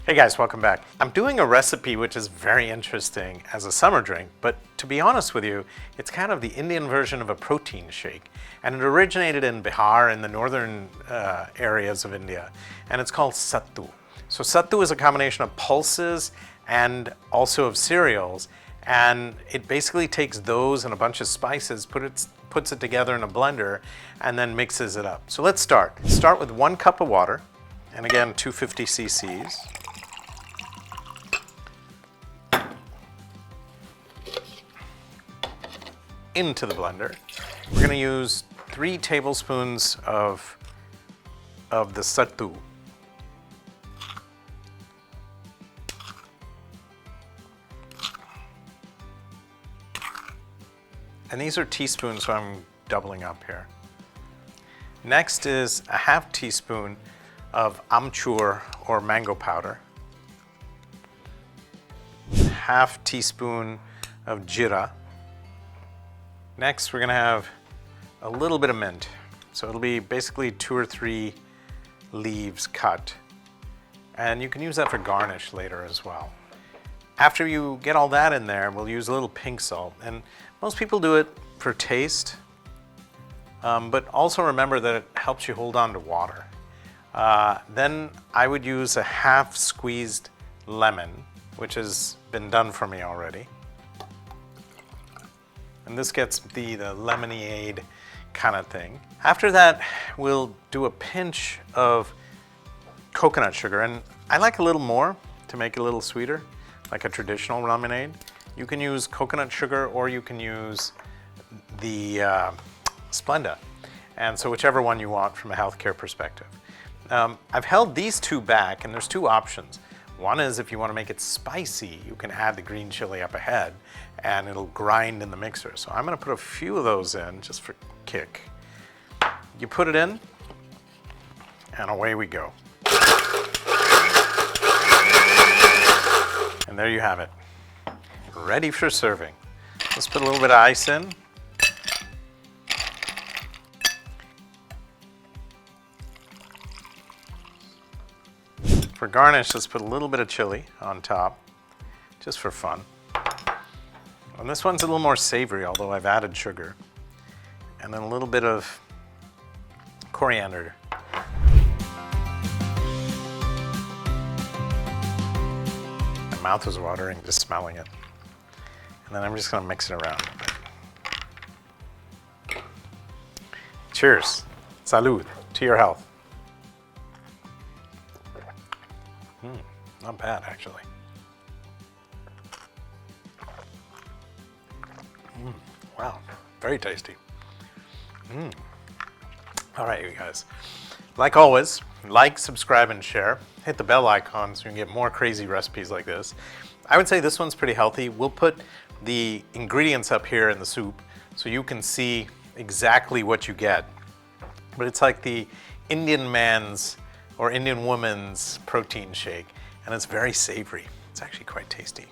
Hey guys, welcome back. I'm doing a recipe which is very interesting as a summer drink, but to be honest with you, it's kind of the Indian version of a protein shake. And it originated in Bihar in the northern areas of India, and it's called Sattu. So Sattu is a combination of pulses and also of cereals, and it basically takes those and a bunch of spices, puts it together in a blender, and then mixes it up. So let's start. Start with 1 cup of water, and again 250 cc's. Into the blender. We're going to use 3 tablespoons of the sattu. And these are teaspoons, so I'm doubling up here. Next is a half teaspoon of amchur or mango powder. Half teaspoon of jeera. Next, we're going to have a little bit of mint. So it'll be basically 2 or 3 leaves cut. And you can use that for garnish later as well. After you get all that in there, we'll use a little pink salt. And most people do it for taste, but also remember that it helps you hold on to water. Then I would use a half squeezed lemon, which has been done for me already. And this gets the lemonade kind of thing. After that, we'll do a pinch of coconut sugar. And I like a little more to make it a little sweeter, like a traditional lemonade. You can use coconut sugar or you can use the Splenda. And so whichever one you want from a healthcare perspective. I've held these 2 back, and there's 2 options. One is if you want to make it spicy, you can add the green chili up ahead and it'll grind in the mixer. So I'm going to put a few of those in just for kick. You put it in and away we go. And there you have it. Ready for serving. Let's put a little bit of ice in. For garnish, let's put a little bit of chili on top, just for fun. And this one's a little more savory, although I've added sugar. And then a little bit of coriander. My mouth is watering just smelling it. And then I'm just going to mix it around a bit. Cheers. Salud. To your health. Not bad, actually. Wow, very tasty. All right, you guys. Like always, like, subscribe, and share. Hit the bell icon so you can get more crazy recipes like this. I would say this one's pretty healthy. We'll put the ingredients up here in the soup so you can see exactly what you get. But it's like the Indian man's or Indian woman's protein shake. And it's very savory. It's actually quite tasty.